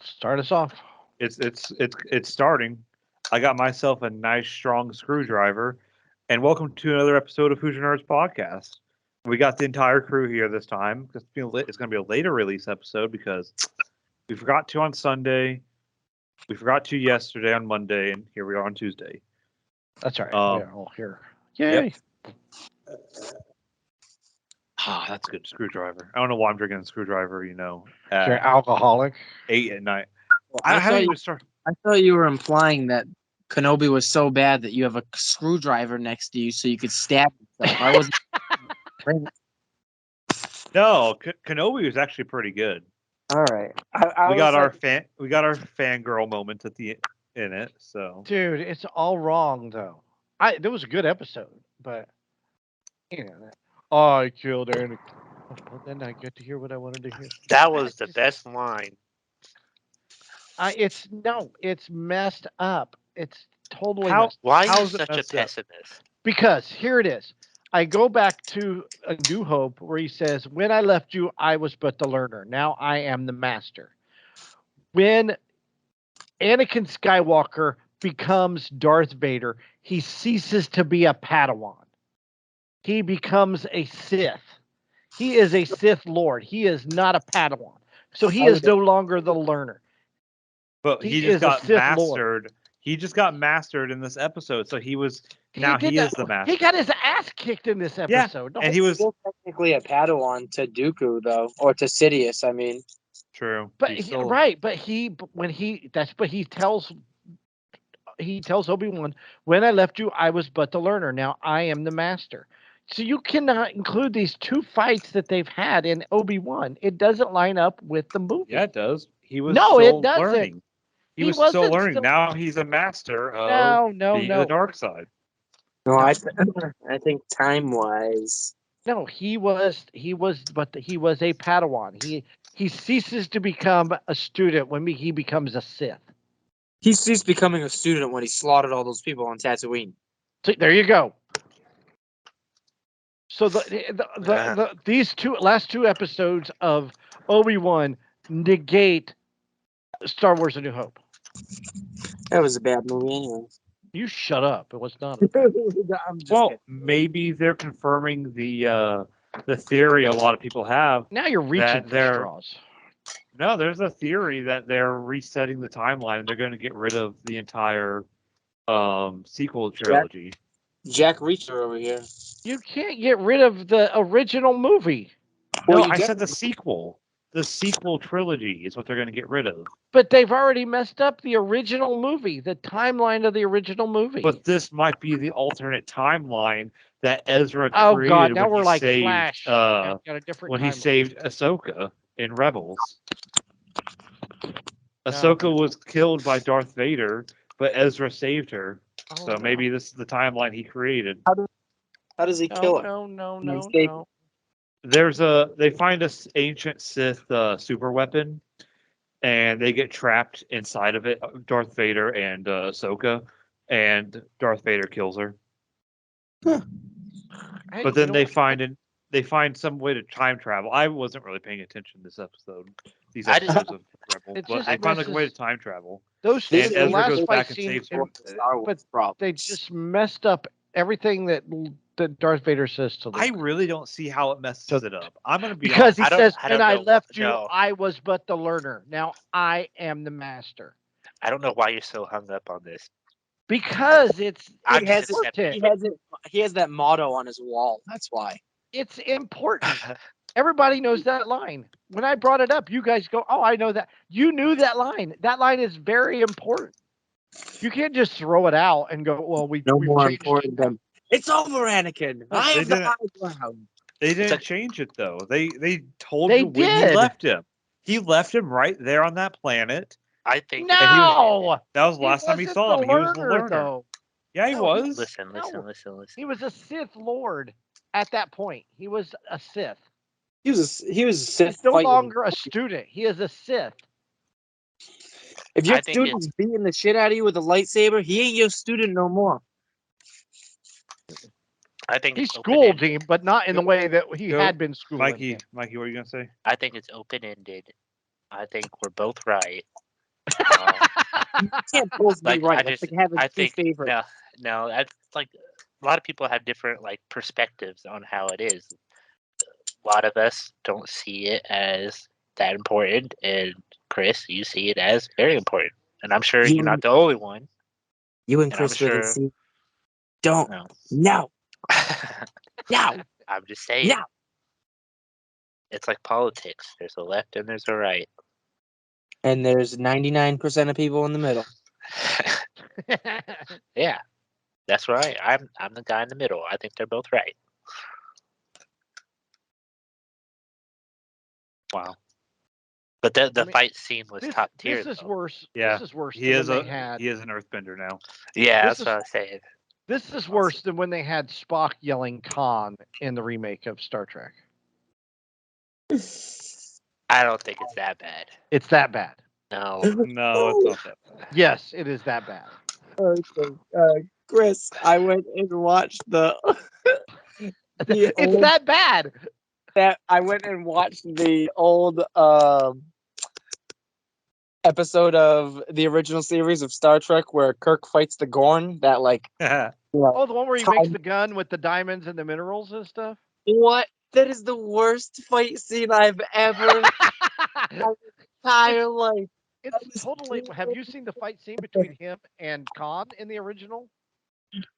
Start us off. It's starting. I got myself a nice strong screwdriver, and welcome to another episode of Hoosier Nerds Podcast. We got the entire crew here this time. It's going to be a later release episode because we forgot to on Sunday, we forgot to yesterday on Monday, and here we are on Tuesday. That's all right. We're all here. Yep. Yay! That's a good screwdriver. I don't know why I'm drinking a screwdriver. You're an alcoholic. 8 at night. Well, I thought you were implying that Kenobi was so bad that you have a screwdriver next to you so you could stab yourself. I wasn't. No, Kenobi was actually pretty good. All right. We got our fangirl moments in it. So, dude, it's all wrong though. There was a good episode, but I killed Anakin. Well, then I get to hear what I wanted to hear. That was the best line. It's messed up. It's totally How? Why are you How's it such a messed up? pessimist? Because here it is. I go back to A New Hope where he says, "When I left you, I was but the learner. Now I am the master." When Anakin Skywalker becomes Darth Vader, he ceases to be a Padawan. He becomes a Sith. He is a Sith Lord. He is not a Padawan. So he is no longer the learner. But he just got mastered. He just got mastered in this episode. So he is the master. He got his ass kicked in this episode. Yeah, and he was still technically a Padawan to Dooku, though, or to Sidious. I mean, true. But he tells Obi-Wan, "When I left you, I was but the learner. Now I am the master." So you cannot include these two fights that they've had in Obi-Wan. It doesn't line up with the movie. Yeah, it does. He was it doesn't. learning. He was still learning. Now he's a master of the dark side. No, I think time-wise. No, he was a Padawan. He ceases to become a student when he becomes a Sith. He ceased becoming a student when he slaughtered all those people on Tatooine. So, there you go. So these last two episodes of Obi-Wan negate Star Wars: A New Hope. That was a bad movie, anyway. You shut up. It was not. Well, maybe they're confirming the theory a lot of people have. Now you're reaching for straws. No, there's a theory that they're resetting the timeline and they're going to get rid of the entire sequel trilogy. Jack Reacher over here. You can't get rid of the original movie. No, I said the sequel. The sequel trilogy is what they're going to get rid of. But they've already messed up the original movie, the timeline of the original movie. But this might be the alternate timeline that Ezra created. Oh God! Now we're like saved, Flash. Got a different when timeline. he saved Ahsoka in Rebels. Ahsoka was killed by Darth Vader, but Ezra saved her. So maybe this is the timeline he created. How does he kill her? No. They find this ancient Sith super weapon, and they get trapped inside of it. Darth Vader and Ahsoka, and Darth Vader kills her. Huh. But then they find some way to time travel. I wasn't really paying attention this episode. These episodes of Rebels, but they find like a way to time travel. Those and the Ezra last goes fight back and scene, saves but they just messed up everything that Darth Vader says to Luke. I really don't see how it messes it up. I'm going to be because honest. he says, "When I left you, I was but the learner. Now I am the master." I don't know why you're so hung up on this. Because he has that motto on his wall. That's why. It's important. Everybody knows that line. When I brought it up, you guys go, "Oh, I know that." You knew that line. That line is very important. You can't just throw it out and go, "Well, we've more changed important than it's over, Anakin. I am the high ground." They didn't change it though. They told they you when did. he left him. He left him right there on that planet. I think no. That was the last time he saw him. He was the learner. Though. Yeah, he was. Listen. He was a Sith Lord at that point. He was a Sith. He was a Sith. He's no longer a student. He is a Sith. If your student's beating the shit out of you with a lightsaber, he ain't your student no more. I think he schooled him, but not in the way that he had been schooling. Mikey, what are you gonna say? I think it's open-ended. I think we're both right. You can't both be Like right. I It's just, like having I two think favorites. no. That's like a lot of people have different like perspectives on how it is. A lot of us don't see it as that important, and Chris, you see it as very important. And I'm sure You you're and- not the only one. You and And I'm Chris would sure. see. Don't. No. No. No. I'm just saying. No. It's like politics. There's a left and there's a right. And there's 99% of people in the middle. Yeah, that's right. I'm the guy in the middle. I think they're both right. Wow. But the I mean, fight scene was top tier. This is though. worse. Yeah, This is worse he than is when a they had. he is an Earthbender now. Yeah, This that's what I was saying. This is worse than when they had Spock yelling Khan in the remake of Star Trek. I don't think it's that bad. It's that bad. No. No, it's not that bad. Yes, it is that bad. Chris, I went and watched the It's that bad. I went and watched the old episode of the original series of Star Trek where Kirk fights the Gorn. That Oh, the one where he makes the gun with the diamonds and the minerals and stuff. what? That is the worst fight scene I've ever entire life. It's totally. Have you seen the fight scene between him and Khan in the original?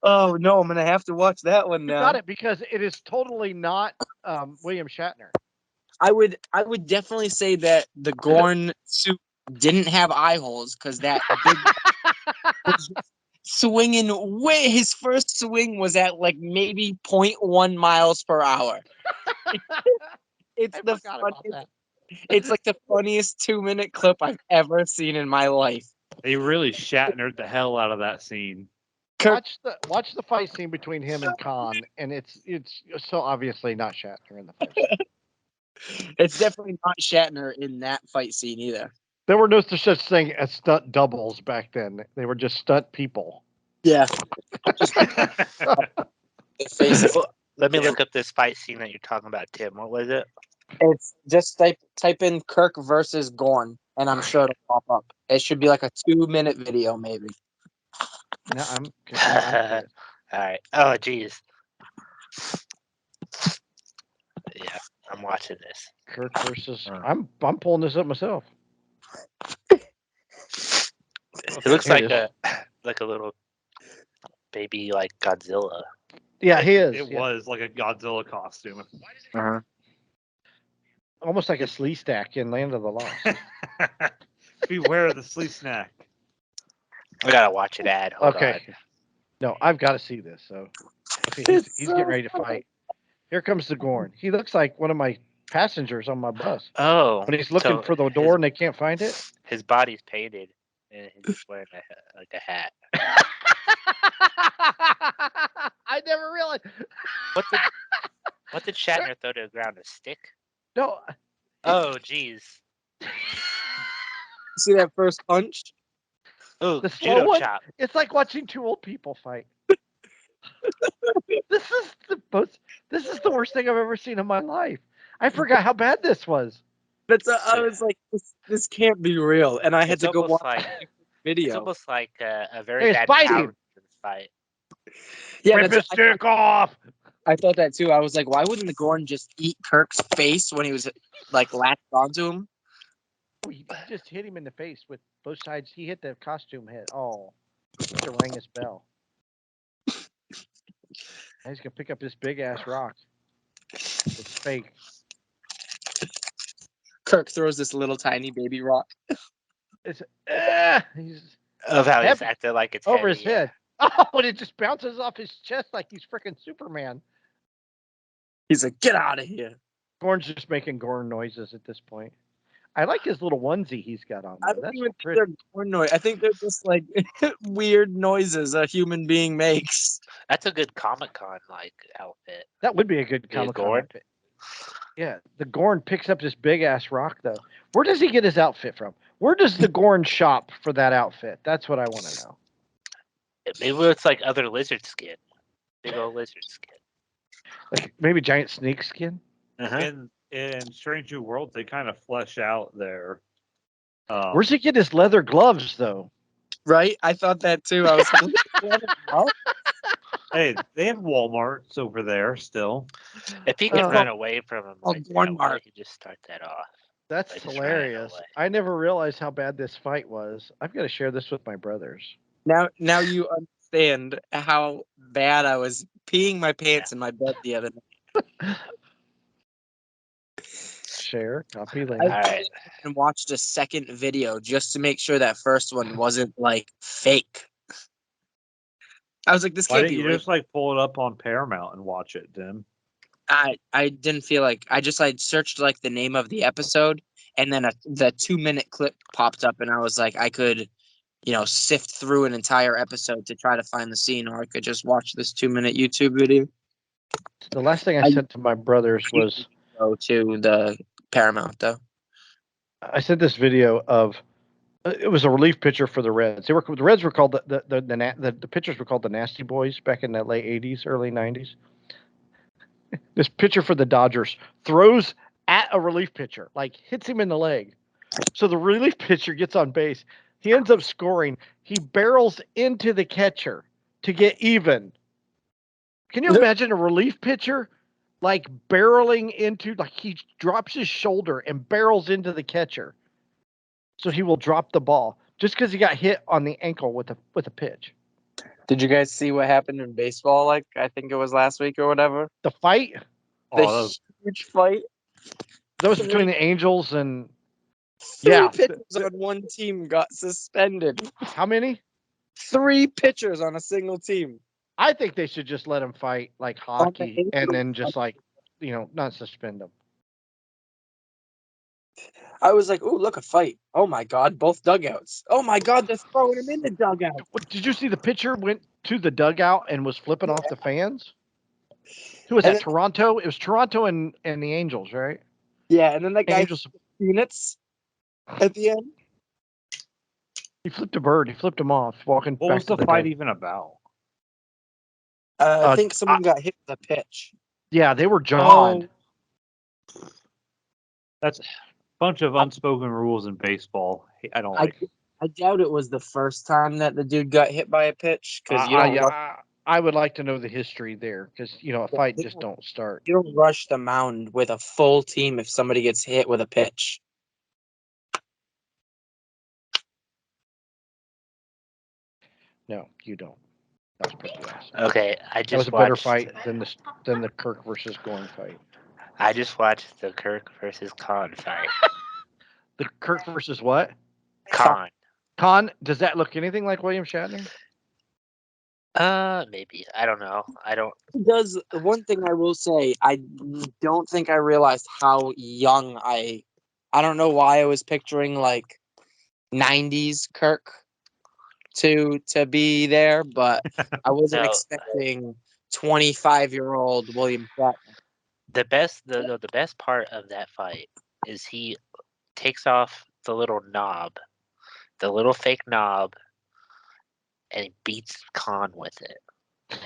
Oh no, I'm gonna have to watch that one You now. got it because it is totally not William Shatner. I would definitely say that the Gorn suit didn't have eye holes because that big was swinging way. His first swing was at like maybe 0.1 miles per hour. It's I the forgot about funniest, that. it's like the funniest 2-minute clip I've ever seen in my life. They really Shatnered the hell out of that scene. Kirk, Watch the fight scene between him and Khan, and it's so obviously not Shatner in the fight scene. it's definitely not Shatner in that fight scene either. There were no such thing as stunt doubles back then. They were just stunt people. Yeah. The faces. Well, let me look up this fight scene that you're talking about, Tim. What was it? It's just type in Kirk versus Gorn, and I'm sure it'll pop up. It should be like a 2-minute video, maybe. No, I'm curious. All right. Oh, geez. Yeah, I'm watching this. Kirk versus. I'm pulling this up myself. It looks Here like it is. a little baby like Godzilla. Yeah, he is. It yeah. was like a Godzilla costume. Uh-huh. Almost like a slee stack in Land of the Lost. Beware the sleep snack. I gotta watch it. Hold Okay. on. No, I've got to see this. So, okay, he's getting ready to fight. Here comes the Gorn. He looks like one of my passengers on my bus. Oh, When he's looking so for the door and they can't find it. his body's painted, and he's just wearing a hat. I never realized. What did Shatner throw to the ground? A stick? No, Oh, jeez. See that first punch? Oh, the slow judo one. chop. It's like watching two old people fight. This is the worst thing I've ever seen in my life. I forgot how bad this was. I was like, this can't be real, and I had It's to go almost watch like the video. it's almost like a very Hey, bad fighting. Power Rangers fight. Yeah, Rip his stick off. I thought that too. I was like, why wouldn't the Gorn just eat Kirk's face when he was like latched onto him? Oh, he just hit him in the face with both sides. He hit the costume head. Oh, to ring his bell. Now he's gonna pick up this big ass rock. It's fake. Kirk throws this little tiny baby rock. It's he's Of how he's Heavy. acting like it's over heavy, his head. Oh, and it just bounces off his chest like he's freaking Superman. He's like, get out of here. Gorn's just making Gorn noises at this point. I like his little onesie he's got on. I Though. don't That's even so think pretty. they're Gorn noise. I think they're just like weird noises a human being makes. That's a good Comic-Con like outfit. That would be a good Be a Comic Con Gorn? outfit. Yeah, the Gorn picks up this big ass rock though. Where does he get his outfit from? Where does the Gorn shop for that outfit? That's what I want to know. Maybe it's like other lizard skin. Big old lizard skin. Like maybe giant snake skin. Uh-huh. In Strange New Worlds, they kind of flesh out Where's he get his leather gloves though? Right? I thought that too. I was like, "What?" Hey, they have Walmarts over there still. If he could Oh. run away from him, Oh, like that, Walmart. why don't he just start that off? That's I just ran hilarious. away. I never realized how bad this fight was. I've got to share this with my brothers. Now you understand how bad I was peeing my pants in my bed the other night. Share, copy I link. All right. and watched a second video just to make sure that first one wasn't like fake. I was like, this Why can't didn't be you real. just like pull it up on Paramount and watch it, Tim? I didn't feel like I searched like the name of the episode and then the 2-minute clip popped up and I was like I could, sift through an entire episode to try to find the scene, or I could just watch this 2-minute YouTube video. The last thing I I- sent to my brothers was Go to the Paramount though. I sent this video of it was a relief pitcher for the Reds. The Reds were called the pitchers were called the Nasty Boys back in the late '80s, early '90s. This pitcher for the Dodgers throws at a relief pitcher, like hits him in the leg. So the relief pitcher gets on base. He ends up scoring. He barrels into the catcher to get even. Can you imagine a relief pitcher like barreling into, like he drops his shoulder and barrels into the catcher so he will drop the ball just because he got hit on the ankle with a pitch? Did you guys see what happened in baseball? Like I think it was last week or whatever. The fight Oh, that The was, huge fight. that was between the Angels and Three yeah. pitchers on one team got suspended. How many? 3 pitchers on a single team. I think they should just let him fight like the hockey and Angels. then just like, not suspend them. I was like, "Ooh, look, a fight! Oh my God, both dugouts! Oh my God, they're throwing him in the dugout!" What, did you see the pitcher went to the dugout and was flipping off the fans? Who was And that? Toronto? It was Toronto and the Angels, right? Yeah, and then that guy Angels. Phoenix at the end. He flipped a bird. He flipped him off walking what back was to the fight dug- even about? I think someone got hit with a pitch. Yeah, they were jawed. That's a bunch of unspoken rules in baseball. I don't like it. I doubt it was the first time that the dude got hit by a pitch because I would like to know the history there because a fight just don't start. you don't rush the mound with a full team if somebody gets hit with a pitch. No, you don't. That was pretty awesome. Okay, I That was just a better watched. fight than the Kirk versus Gorn fight. I just watched the Kirk versus Khan fight. The Kirk versus what? Khan. Khan, does that look anything like William Shatner? Maybe. I don't know. I don't. Does one thing I will say, I don't think I realized how young I don't know why I was picturing like 90s Kirk to be there, but I wasn't No. expecting 25-year-old William Shatner. The best part of that fight is he takes off the little knob, the little fake knob, and he beats Khan with it.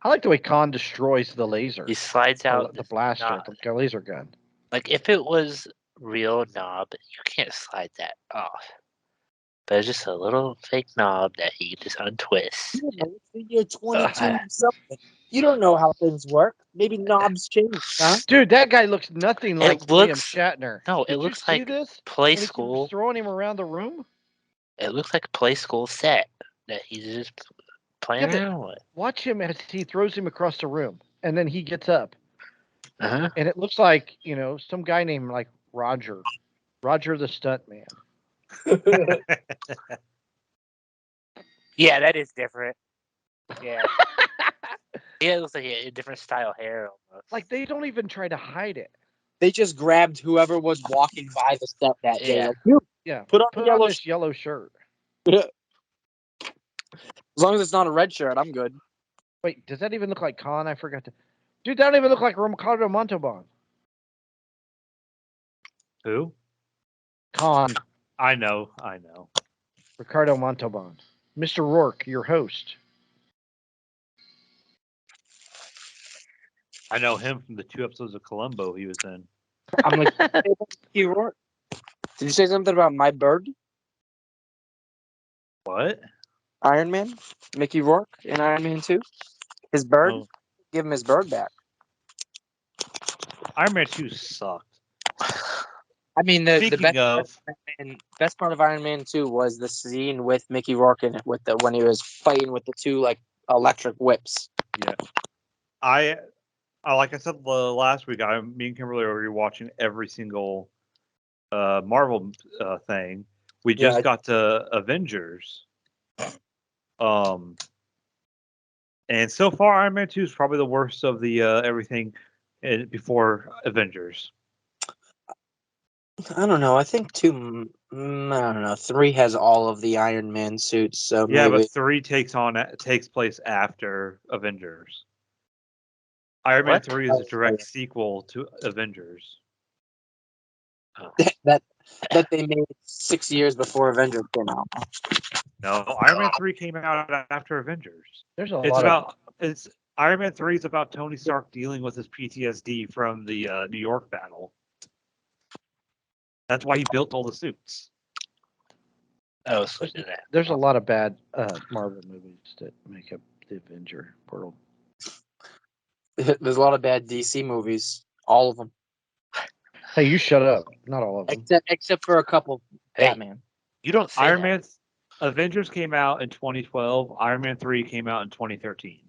I like the way Khan destroys the laser. He slides out the this blaster, knob. the laser gun. Like if it was real knob, you can't slide that off. But it's just a little fake knob that he just untwists. Yeah, it's the year 22 something. You don't know how things work. Maybe knobs change, huh? Dude, that guy looks nothing like William looks- Shatner. No, Did it you looks see like this? play When he school. keeps throwing him around the room. It looks like a play school set that he's just playing Yeah, but- around with. Watch him as he throws him across the room, and then he gets up, Uh-huh. and it looks like some guy named like Roger the stunt man. Yeah, that is different. Yeah. Yeah, it looks like a different style hair almost. Like they don't even try to hide it. They just grabbed whoever was walking by the set that day. Yeah. Like, "You, Yeah, put on the yellow this yellow shirt. as long as it's not a red shirt, I'm good." Wait, does that even look like Khan? I forgot to. Dude, that don't even look like Ricardo Montalban. Who? Khan, I know. Ricardo Montalban, Mr. Rourke, your host. I know him from the 2 episodes of Columbo he was in. I'm like, You were- Did you say something about my bird, What? Iron Man, Mickey Rourke in Iron Man 2? His bird. Oh, Give him his bird back. Iron Man 2 sucked. I mean, the Speaking of, best part of Iron Man 2 was the scene with Mickey Rourke in it, with when he was fighting with the two like electric whips. yeah, I like I said last week, me and Kimberly are rewatching every single Marvel thing. We just got to Avengers. And so far, Iron Man 2 is probably the worst of the everything before Avengers. I don't know. I think two. I don't know. 3 has all of the Iron Man suits, so Yeah, maybe. but 3 takes place after Avengers. Iron Man What? 3 is a direct sequel to Avengers. that they made 6 years before Avengers came out. No, Iron Man 3 came out after Avengers. There's a It's lot about it's Iron Man 3 is about Tony Stark dealing with his PTSD from the New York battle. That's why he built all the suits. I was looking at that. There's a lot of bad Marvel movies that make up the Avenger world. There's a lot of bad DC movies. All of them, Hey, you shut up. Not all of them. except for a couple. Hey. Batman. You don't say Iron that. Man Avengers came out in 2012. Iron Man 3 came out in 2013.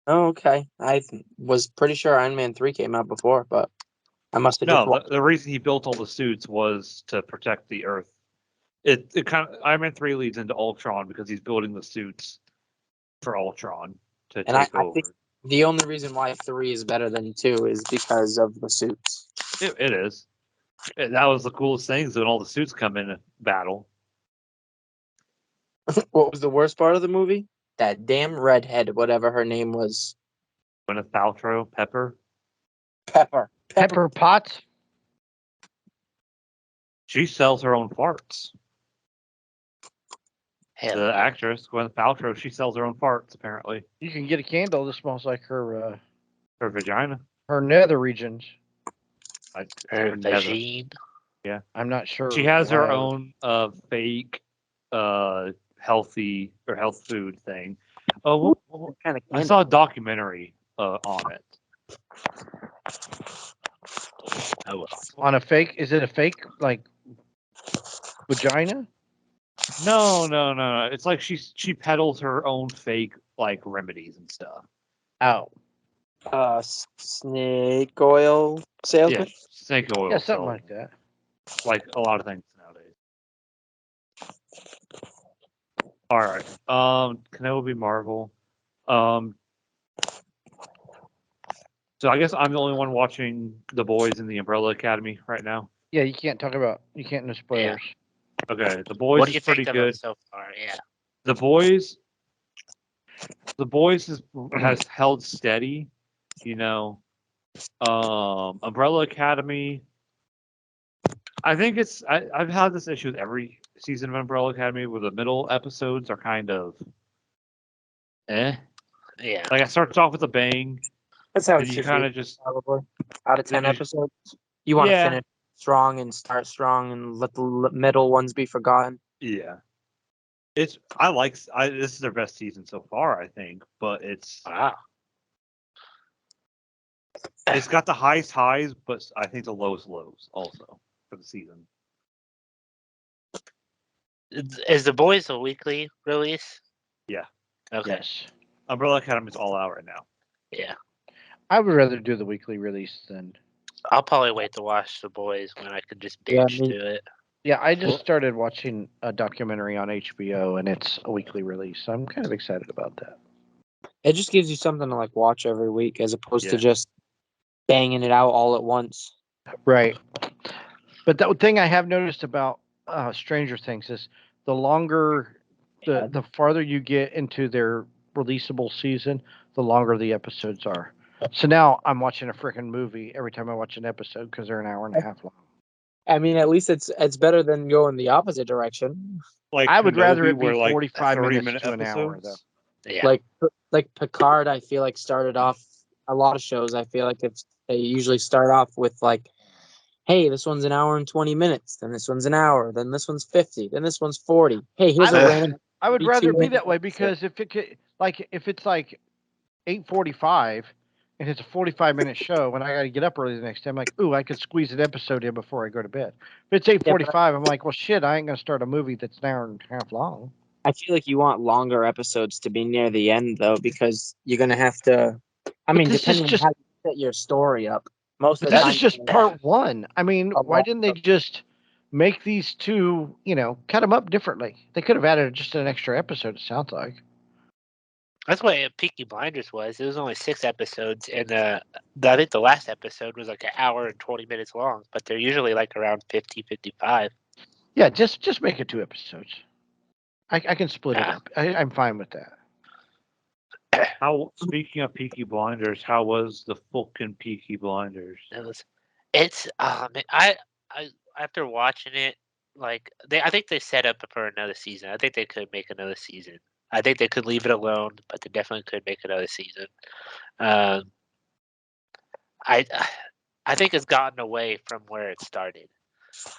Oh, okay. I was pretty sure Iron Man 3 came out before, but I must have just No, watched. the reason he built all the suits was to protect the Earth. It kind of Iron Man 3 leads into Ultron because he's building the suits for Ultron to And I take over. think the only reason why 3 is better than 2 is because of the suits. It is. That was the coolest thing, is when all the suits come in battle. What was the worst part of the movie? That damn redhead, whatever her name was. Gwyneth Paltrow, Pepper. Pepper. Pepper Potts. She sells her own farts. Hell, The actress, Gwyneth Paltrow, she sells her own farts, apparently. You can get a candle that smells like her Her vagina. her nether regions. her Never. vagine. I'm not sure. She has her why. own fake healthy or health food thing. Oh, What kind of I candle? saw a documentary on it. Oh well. On a fake. Is it a fake like vagina? No. It's like she peddles her own fake like remedies and stuff. Oh, Snake oil salesman. Yeah, snake oil. yeah, something so, like that. like a lot of things nowadays. All right. Kenobi Marvel. So I guess I'm the only one watching The Boys in the Umbrella Academy right now. Yeah, you can't no spoilers. Okay, The Boys What do you is pretty think of them good. so far? Yeah. The Boys has held steady, you know. Umbrella Academy. I think I've had this issue with every season of Umbrella Academy where the middle episodes are kind of Yeah. like it starts off with a bang, That's how and it you should kind be. of just Probably out of 10 Finish- episodes, you want to Yeah. finish strong and start strong and let the middle ones be forgotten. yeah. This is their best season so far, I think, but it's Wow. got the highest highs, but I think the lowest lows also for the season. Is The Boys a weekly release? Yeah. Okay. Yes, Umbrella Academy is all out right now. Yeah. I would rather do the weekly release than. I'll probably wait to watch The Boys when I could just Yeah, binge me- to it. Yeah, I just Well- started watching a documentary on HBO, and it's a weekly release. So I'm kind of excited about that. It just gives you something to like watch every week as opposed to Yeah. just banging it out all at once. Right. But the thing I have noticed about Stranger Things is the longer, the farther you get into their releasable season, the longer the episodes are. So now I'm watching a freaking movie every time I watch an episode because they're an hour and a half long. I mean, at least it's better than going the opposite direction. Like I would rather Kenobi, it be where, like, 45 minutes 30-minute to an hour, episodes. Yeah. Like Picard, I feel like started off a lot of shows. I feel like they usually start off with like hey, this one's an hour and 20 minutes, then this one's an hour, then this one's 50, then this one's 40. Hey, here's a I would- random. I would rather it be 32 that way because if it's like 8:45 and it's a 45-minute show and I got to get up early the next day, I'm like, ooh, I could squeeze an episode in before I go to bed. If it's 8:45, I'm like, well, shit, I ain't gonna start a movie that's an hour and a half long. I feel like you want longer episodes to be near the end, though, because you're going to have to. I mean, this is depending just- on how you set your story up, most But of the this time. is just part one. I mean, A why lot didn't they just make these two, cut them up differently? They could have added just an extra episode, it sounds like. That's what Peaky Blinders was. It was only 6 episodes, and I think the last episode was like an hour and 20 minutes long, but they're usually like around 50, 55. Yeah, just make it 2 episodes. I can split it Yeah. up. I'm fine with that. Speaking of Peaky Blinders, how was the fucking Peaky Blinders? It's I after watching it, like I think they set up for another season. I think they could make another season. I think they could leave it alone, but they definitely could make another season. Um, I I think it's gotten away from where it started.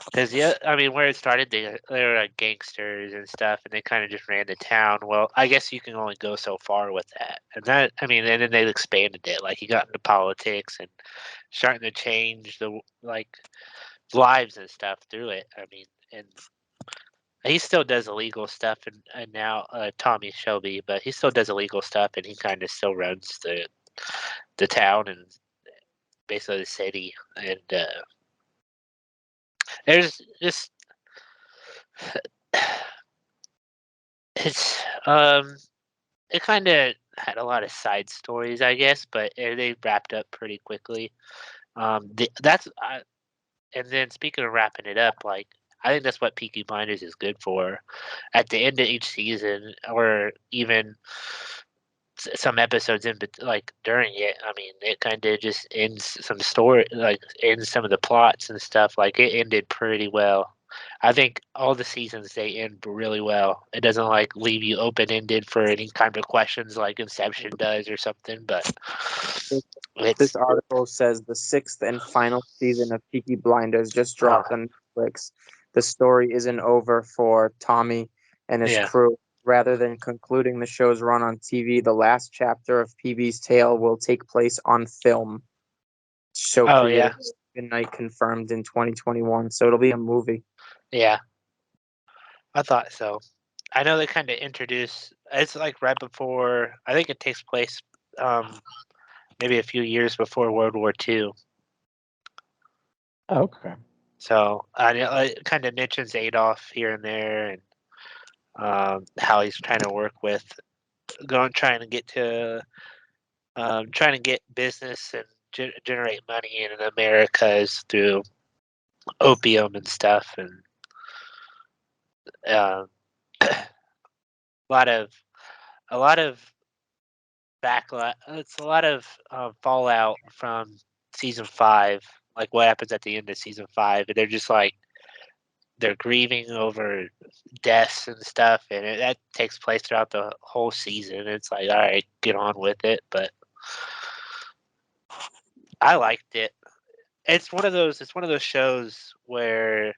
Because I mean, where it started, they were like gangsters and stuff, and they kind of just ran the town. Well, I guess you can only go so far with that, and and then they expanded it. Like he got into politics and starting to change the lives and stuff through it. I mean, and he still does illegal stuff, and now Tommy Shelby, but he still does illegal stuff, and he kind of still runs the town and basically the city, and there's just it's it kind of had a lot of side stories, I guess, but they wrapped up pretty quickly. And then speaking of wrapping it up, like I think that's what Peaky Blinders is good for. At the end of each season, or even some episodes like during it, I mean, it kind of just ends some story, like ends some of the plots and stuff. Like it ended pretty well. I think all the seasons they end really well. It doesn't like leave you open ended for any kind of questions like Inception does or something. But This article says the 6th and final season of Peaky Blinders just dropped on Netflix. The story isn't over for Tommy and his crew. Rather than concluding the show's run on TV, the last chapter of PB's tale will take place on film. Show creator Stephen Knight confirmed in 2021, so it'll be a movie. Yeah, I thought so. I know they kind of introduce. It's like right before. I think it takes place, maybe a few years before World War II. Oh, okay. So it kind of mentions Adolf here and there, and how he's trying to work with, trying to get business and generate money in Americas through opium and stuff, and a lot of backlash. It's a lot of fallout from season 5. Like what happens at the end of season 5, and they're just like they're grieving over deaths and stuff, and that takes place throughout the whole season. It's like, all right, get on with it. But I liked it. It's one of those. It's one of those shows where,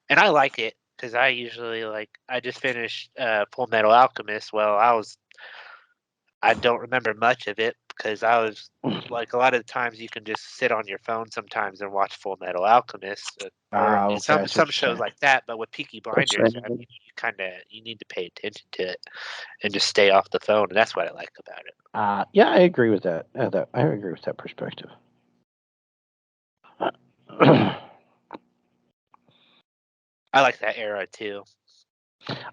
and I like it because I usually I just finished Full Metal Alchemist. Well, I don't remember much of it because I was like a lot of the times you can just sit on your phone sometimes and watch Full Metal Alchemist or Okay, some shows like that. But with Peaky Blinders, I mean, you need to pay attention to it and just stay off the phone, and that's what I like about it. Yeah, I agree with that. I agree with that perspective. I like that era too.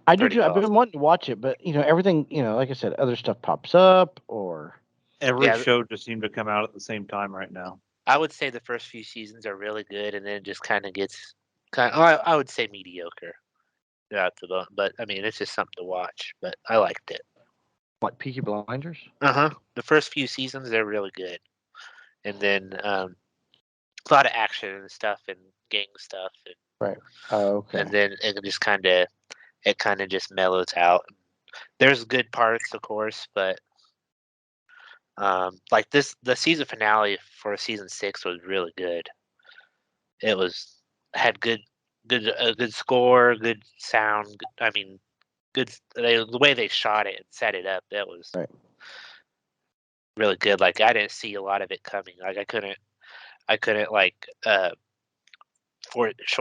I do too. I've been wanting to watch it, but everything, like I said, other stuff pops up or every show just seemed to come out at the same time right now. I would say the first few seasons are really good, and then it just kind of gets I would say mediocre throughout but I mean, it's just something to watch. But I liked it. What, Peaky Blinders? The first few seasons they're really good, and then a lot of action and stuff and gang stuff. And, right. Okay. And then it kind of just mellows out. There's good parts, of course, but the season finale for season 6 was really good. it had good score, good sound. I mean, the way they shot it and set it up, that was Right. really good. Like I didn't see a lot of it coming. Like I couldn't like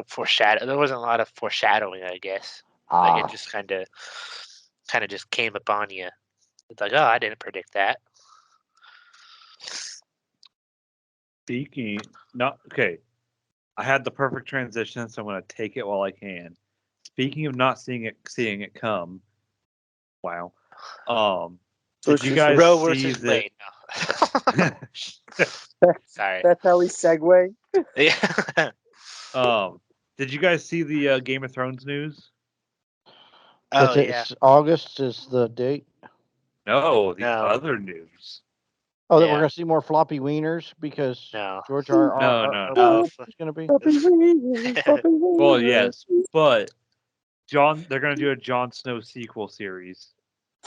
foreshadow. There wasn't a lot of foreshadowing, I guess. Like it just kind of just came upon you. It's like, oh, I didn't predict that. Speaking, no, okay. I had the perfect transition, so I'm going to take it while I can. Speaking of not seeing it come. Wow. Did you guys Roe see versus the? Wade. No. Sorry. That's how we segue. Yeah. Did you guys see the Game of Thrones news? Oh yeah. August is the date. No, the No. other news. Oh, that Yeah. we're gonna see more floppy wieners because No. George R. No. is gonna be. Well, yes, but they're going to do a Jon Snow sequel series.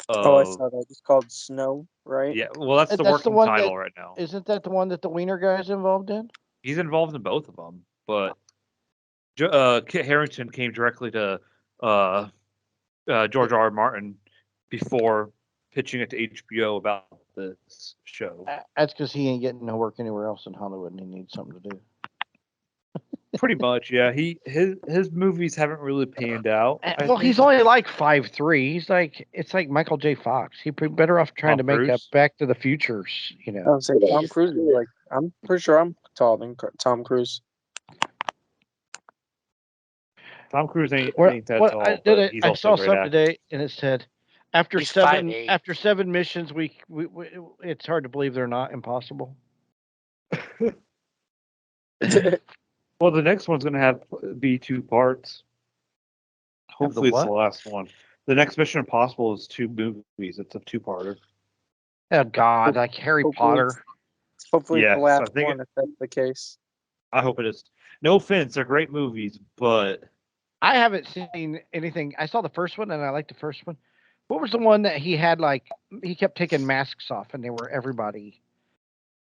Oh, I saw that. It's called Snow, right? Yeah, well, that's the That's the working one title that- right now. Isn't that the one that the wiener guy's involved in? He's involved in both of them, but Kit Harington came directly to George R. R. Martin before pitching it to HBO about this show. That's because he ain't getting no work anywhere else in Hollywood, and he needs something to do. Pretty much, yeah. His movies haven't really panned out. Well, he's only like 5'3". It's like Michael J. Fox. He'd be better off trying Tom to make a Cruise? Back to the Futures. You know. I would say Tom Cruise is like, I'm pretty sure I'm taller than Tom Cruise. Tom Cruise ain't that tall, I but he's I also saw a great something actor. today, and it said after He's seven 5'8". missions, we it's hard to believe they're not impossible. Well, the next one's going to be 2 parts. Hopefully, it's the last one. The next Mission Impossible is 2 movies. It's a 2-parter. Oh God, like Harry Potter. Hopefully, Yes, it's the last I think one, if that's the case. I hope it is. No offense, they're great movies, but I haven't seen anything. I saw the first one, and I liked the first one. What was the one that he had? Like he kept taking masks off, and they were everybody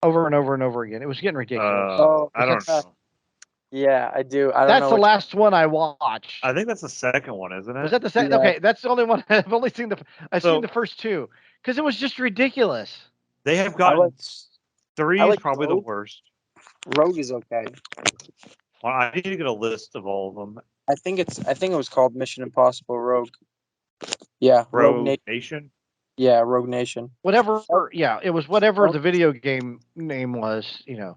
over and over and over again. It was getting ridiculous. I don't know. Yeah, I do. I don't That's know. the last one I watched. I think that's the second one, isn't it? Was that the second? Yeah. Okay, that's the only one I've only seen. I've So- seen the first 2 because it was just ridiculous. They have gotten 3 I is like probably the Rogue. worst. Rogue is okay. Well, I need to get a list of all of them. I think it was called Mission Impossible Rogue. Yeah, Rogue Nation. Yeah, Rogue Nation. Whatever. Yeah, it was whatever the video game name was. You know,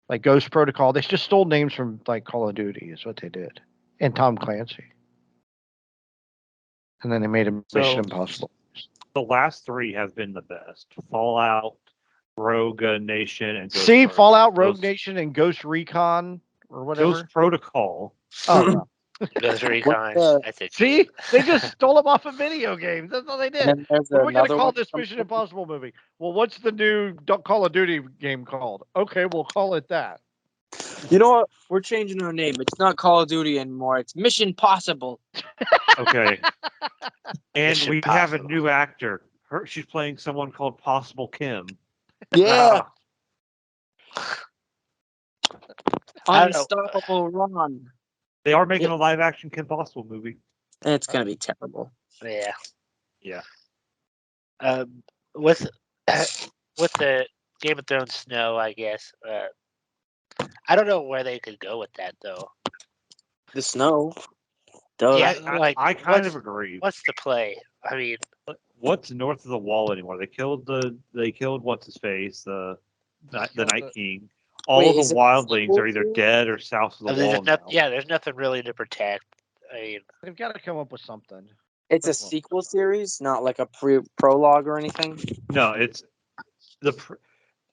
like Ghost Protocol. They just stole names from like Call of Duty. Is what they did, and Tom Clancy. And then they made a Mission Impossible. The last 3 have been the best. Fallout, Rogue Nation, and Ghost See, Protocol. Fallout, Rogue Nation, and Ghost Recon or whatever. Ghost Protocol. Oh, Ghost Recon. That's it. see, they just stole them off of video games. That's all they did. And then there's What are we going to another call one this from- Mission Impossible movie? Well, what's the new Call of Duty game called? Okay, we'll call it that. You know what? We're changing our name. It's not Call of Duty anymore. It's Mission Possible. Okay. And Mission we have a Possible. new actor. She's playing someone called Possible Kim. Yeah. I don't know. Unstoppable Ron. They are making a live action Kim Possible movie. It's gonna be terrible. Yeah. Yeah. With the Game of Thrones snow, I guess. I don't know where they could go with that though. The snow. Duh. Yeah, I kind of agree. What's the play? I mean, What's north of the wall anymore? They killed what's his face, the Night King. All Wait, of is the it wildlings sequel are either to it? dead or south of the wall now. there's nothing really to protect. I mean, They've got to come up with something. It's a sequel series, not like a prologue or anything. No, it's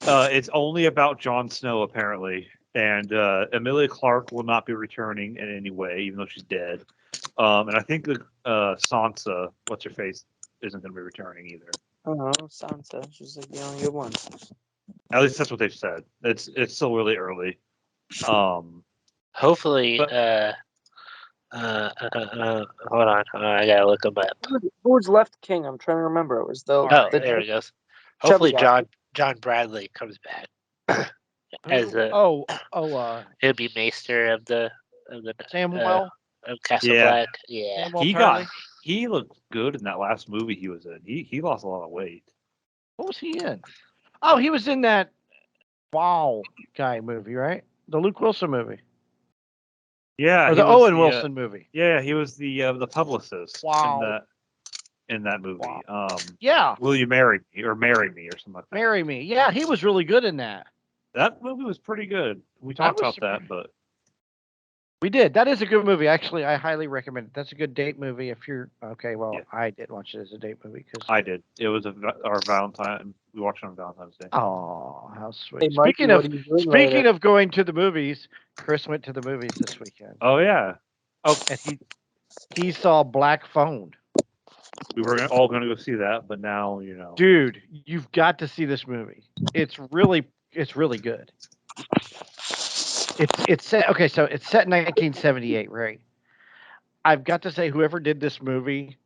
it's only about Jon Snow apparently, and Emilia Clarke will not be returning in any way, even though she's dead. And I think that Sansa, what's her face, isn't going to be returning either. Oh, Sansa. She's like the only good one. At least that's what they've said. It's still really early. hopefully. But- Hold on, I gotta look them up. Who was left king? I'm trying to remember. It was the. Oh, the there it goes. chubby Hopefully, guy. John Bradley comes back. As a he'll be Maester of the Samuel. of Castle Yeah. Black. Yeah. Samuel Tarly. He looked good in that last movie he was in. He lost a lot of weight. What was he in? Oh, he was in that Wow guy movie, right? The Luke Wilson movie. Yeah, Or the Owen Wilson movie. Yeah, he was the publicist Wow. in that movie. Yeah. Will you marry me or me or something like that? Marry Me. Yeah, he was really good in that. That movie was pretty good. We I talked was about that, but We did. That is a good movie. Actually, I highly recommend it. That's a good date movie if you're okay. Well, Yeah. I did watch it as a date movie because. I did. It was our Valentine. We watched it on Valentine's Day. Oh, how Hey, sweet! Mikey, Speaking what are you doing speaking later? of going to the movies, Chris went to the movies this weekend, Oh yeah. Oh, and he saw Black Phone. we were all going to go see that, but now Dude, you've got to see this movie. It's really good. It's set okay, so it's set in 1978, right? I've got to say, whoever did this movie,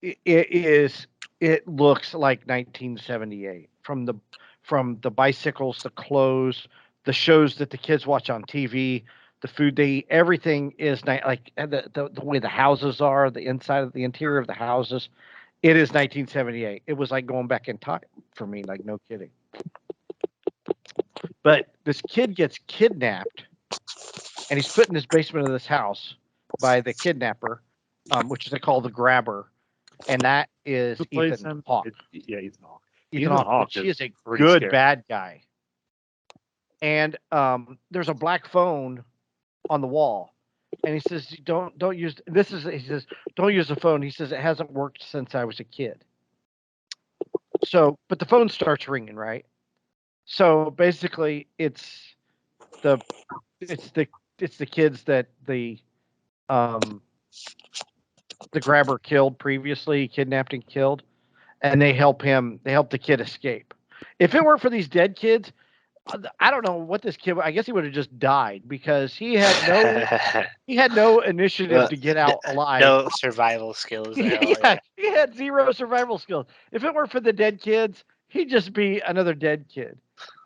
it looks like 1978 from the bicycles, the clothes, the shows that the kids watch on TV, the food they eat. Everything is like the way the houses are, the inside of the interior of the houses. It is 1978. It was like going back in time for me, like no kidding. But this kid gets kidnapped, and he's put in this basement of this house by the kidnapper, which they call the grabber, and that is who plays Ethan him? Hawke. Ethan Hawke. Ethan Hawke, which he is a pretty good scary. bad guy. And there's a black phone on the wall, and he says, "Don't use this." He says, "Don't use the phone." He says, "It hasn't worked since I was a kid." So, but the phone starts ringing, right? So basically, it's the kids that um the grabber killed previously, kidnapped and killed, and they help the kid escape. If it weren't for these dead kids, I don't know what this kid. I guess he would have just died because he had no initiative Well, to get out alive. No survival skills at all. Yeah, he had zero survival skills. If it weren't for the dead kids, he'd just be another dead kid.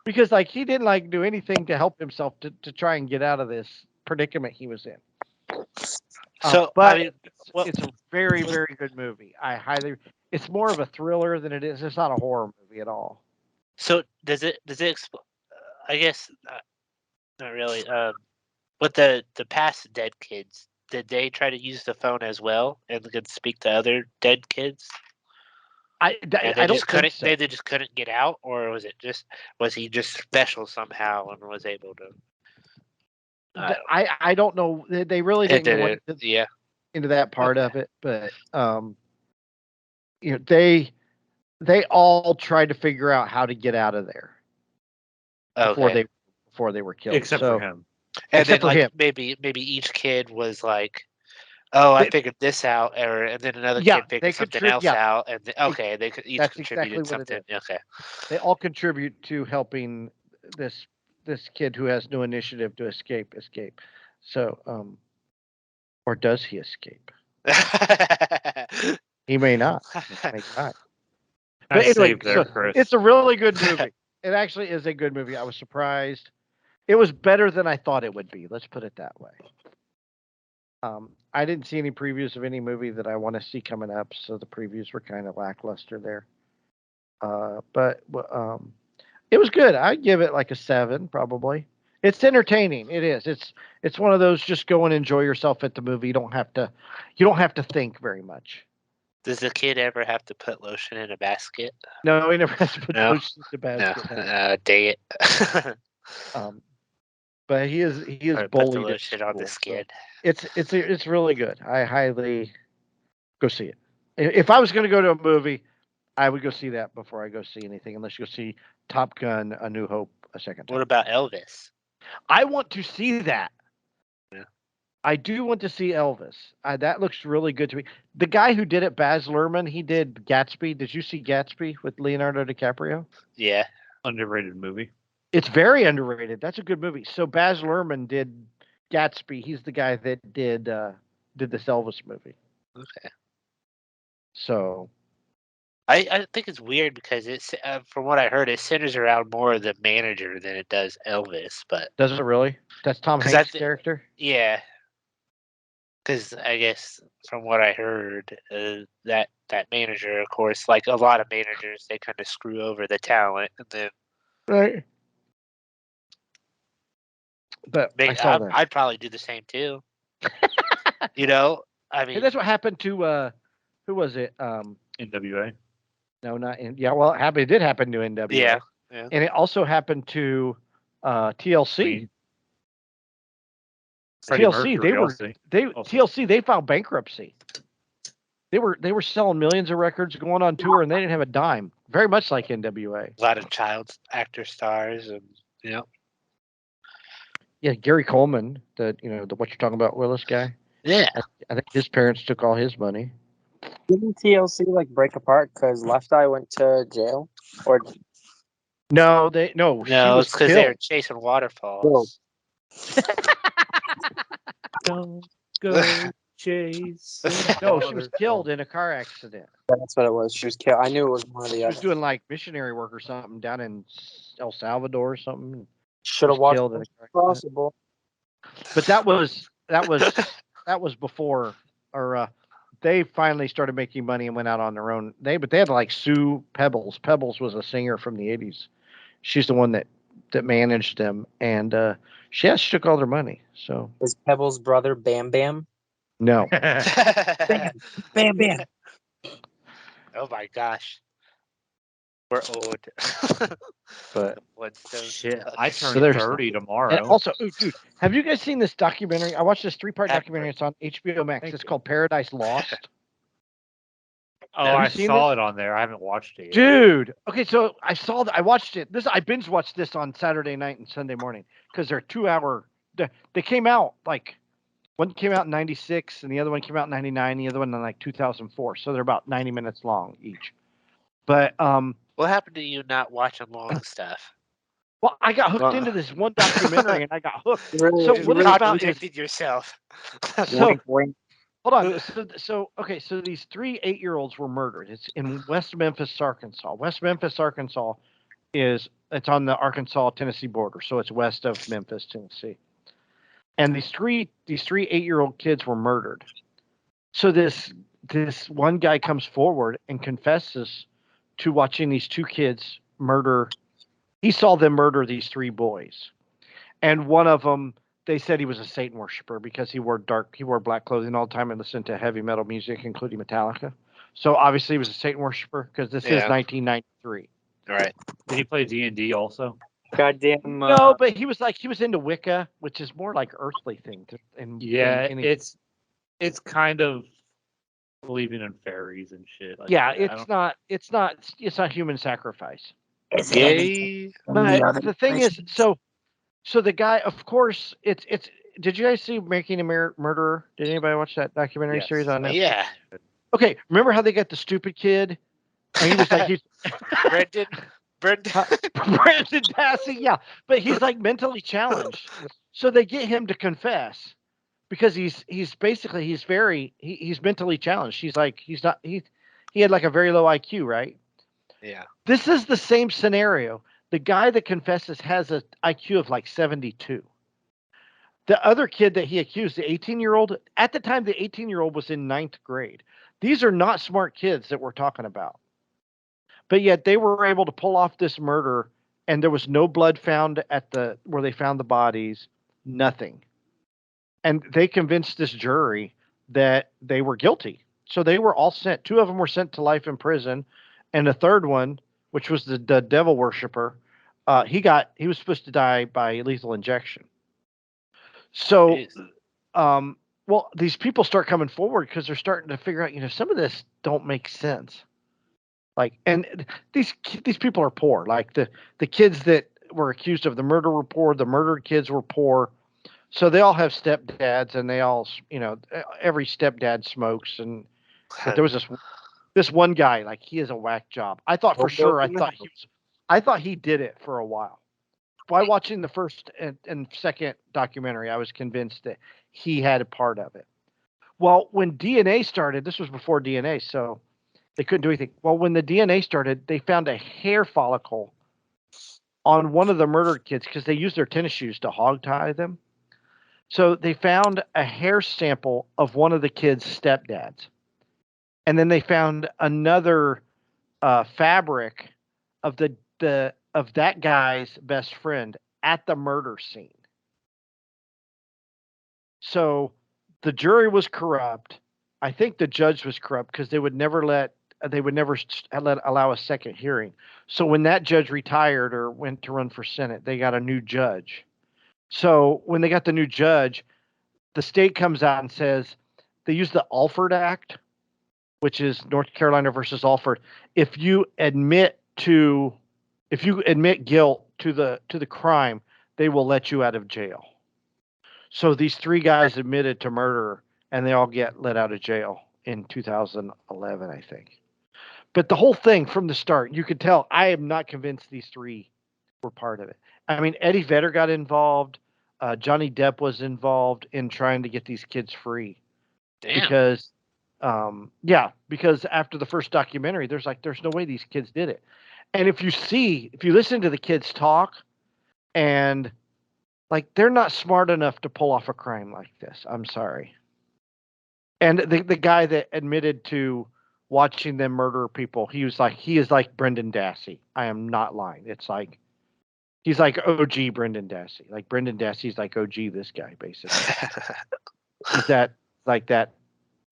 Because like he didn't like do anything to help himself to try and get out of this predicament he was in. So but I mean, it's a very, very good movie. It's more of a thriller than it is. It's not a horror movie at all. so does it I guess not really. But the past dead kids, did they try to use the phone as well and could speak to other dead kids? I And don't think so. They just couldn't get out, or was he just special somehow and was able to? I don't know. They really didn't go into that part of it, but they all tried to figure out how to get out of there before they were killed. Except for him. And except then for him. maybe each kid was like, "Oh, I figured this out," and then another kid figured something else out, and they could each contributed something. Okay, they all contribute to helping this kid who has no initiative to escape. So, or does he escape? He may not. He may not. But anyway, it's a really good movie. It actually is a good movie. I was surprised. It was better than I thought it would be. Let's put it that way. I didn't see any previews of any movie that I want to see coming up, so the previews were kind of lackluster there. But it was good. I'd give it like a 7, probably. It's entertaining. It is. It's one of those just go and enjoy yourself at the movie. You don't have to think very much. Does the kid ever have to put lotion in a basket? No, he never has to put lotion in a basket. No. Dang it. But he is or bullied. Put the lotion on the skin. So it's really good. I highly go see it. If I was going to go to a movie, I would go see that before I go see anything, unless you go see Top Gun: A New Hope a second time. What about Elvis? I want to see that. Yeah. I do want to see Elvis. That looks really good to me. The guy who did it, Baz Luhrmann, he did Gatsby. Did you see Gatsby with Leonardo DiCaprio? Yeah. Underrated movie. It's very underrated. That's a good movie. So Baz Luhrmann did Gatsby. He's the guy that did this Elvis movie. Okay. So I think it's weird because it's from what I heard, it centers around more the manager than it does Elvis. But Does it really? That's Tom 'cause Hanks' I thi- character? yeah, because I guess from what I heard, that manager, of course, like a lot of managers, they kind of screw over the talent, and then Right. But I saw that. I'd probably do the same too. You know, I Hey, mean, that's what happened to who was it? NWA. No, not in. Yeah, well, it did happen to NWA. yeah, yeah. And it also happened to TLC. Queen. Freddie TLC, Mercury, also. TLC, they filed bankruptcy. They were selling millions of records, going on tour, and they didn't have a dime. Very much like NWA. A lot of child actor stars, and Yeah, Gary Coleman, the what you're talking about, Willis guy. yeah. I think his parents took all his money. Didn't TLC like break apart because Left Eye went to jail? Or No, she No, was it's because they were killed. chasing waterfalls. Don't go chase. No, she was killed in a car accident. that's what it was. She was killed. I knew it was one of the She was other. doing like missionary work or something down in El Salvador or something. Should have was watched killed in a car accident. Possible. But that was before, or they finally started making money and went out on their own. They had to like sue Pebbles. Pebbles was a singer from the 80s. She's the one that managed them, and she took all their money. So Is Pebbles' brother Bam Bam? no, Bam Bam. Oh my gosh, we're old. but Flintstones. Shit, I So turn there's 30 tomorrow. and also, ooh, dude, have you guys seen this documentary? I watched this 3-part Heck, documentary. It's on HBO Max. Thank It's you. called Paradise Lost. Oh, Have you I seen saw this? it on there. I haven't watched it yet. Dude, okay, so I watched it. I binge watched this on Saturday night and Sunday morning because they're 2-hour. They came out like one came out in '96 and the other one came out in '99. The other one in like 2004. So they're about 90 minutes long each. But What happened to you not watching long stuff? well, I got hooked into this one documentary and I got hooked. Really, So you what really it's about is Contradicted yourself. so wink, wink. hold on. So okay, so these 3 8-year-olds were murdered. It's in West Memphis, Arkansas. West Memphis, Arkansas it's on the Arkansas-Tennessee border, so it's west of Memphis, Tennessee. And these three 8-year-old kids were murdered. So this one guy comes forward and confesses to watching these 2 kids murder. He saw them murder these 3 boys, and one of them, they said he was a Satan worshiper because he wore black clothing all the time and listened to heavy metal music, including Metallica. So obviously he was a Satan worshiper because this is Yeah. 1993. Right. Did he play D&D also? Goddamn. No, but he was into Wicca, which is more like earthly thing. Yeah, it's kind of believing in fairies and shit. Like yeah, that. it's not human sacrifice. Yay. But the thing is, so the guy, of course, it's. Did you guys see Making a Murderer? Did anybody watch that documentary Yes. series on Netflix? Yeah. Okay, remember how they got the stupid kid? And he was like, he's Brendan. Brandon Dassey, yeah, but he's like mentally challenged. So they get him to confess because he's mentally challenged. He had like a very low IQ, right? Yeah. This is the same scenario. The guy that confesses has an IQ of like 72. The other kid that he accused, the 18-year-old, at the time, the 18-year-old was in 9th grade. These are not smart kids that we're talking about. But yet they were able to pull off this murder, and there was no blood found where they found the bodies, nothing. And they convinced this jury that they were guilty. So they were all sent. 2 of them were sent to life in prison, and the third one, which was the devil worshiper, he was supposed to die by lethal injection. So, well, these people start coming forward because they're starting to figure out, some of this don't make sense. Like, and these people are poor. Like the kids that were accused of the murder were poor. The murdered kids were poor. So they all have stepdads, and they all, every stepdad smokes. But there was this one guy, like, he is a whack job. I thought for sure. I thought he did it for a while. By watching the first and second documentary, I was convinced that he had a part of it. Well, when DNA started, this was before DNA, so They couldn't do anything. Well, when the DNA started, they found a hair follicle on one of the murdered kids because they used their tennis shoes to hog tie them. So they found a hair sample of one of the kids' stepdads. And then they found another fabric of of that guy's best friend at the murder scene. So the jury was corrupt. I think the judge was corrupt because they would never allow a second hearing. So when that judge retired or went to run for Senate, they got a new judge. So when they got the new judge, the state comes out and says they use the Alford Act, which is North Carolina versus Alford. If you admit guilt to the crime, they will let you out of jail. So these three guys admitted to murder, and they all get let out of jail in 2011, I think. But the whole thing from the start, you could tell I am not convinced these three were part of it. I mean, Eddie Vedder got involved. Johnny Depp was involved in trying to get these kids free. Damn. Because after the first documentary, there's no way these kids did it. And if you listen to the kids talk, and like they're not smart enough to pull off a crime like this. I'm sorry. And the guy that admitted to watching them murder people, he is like Brendan Dassey. I am not lying. It's like he's like OG Brendan Dassey. Like Brendan Dassey's like OG this guy basically. He's that.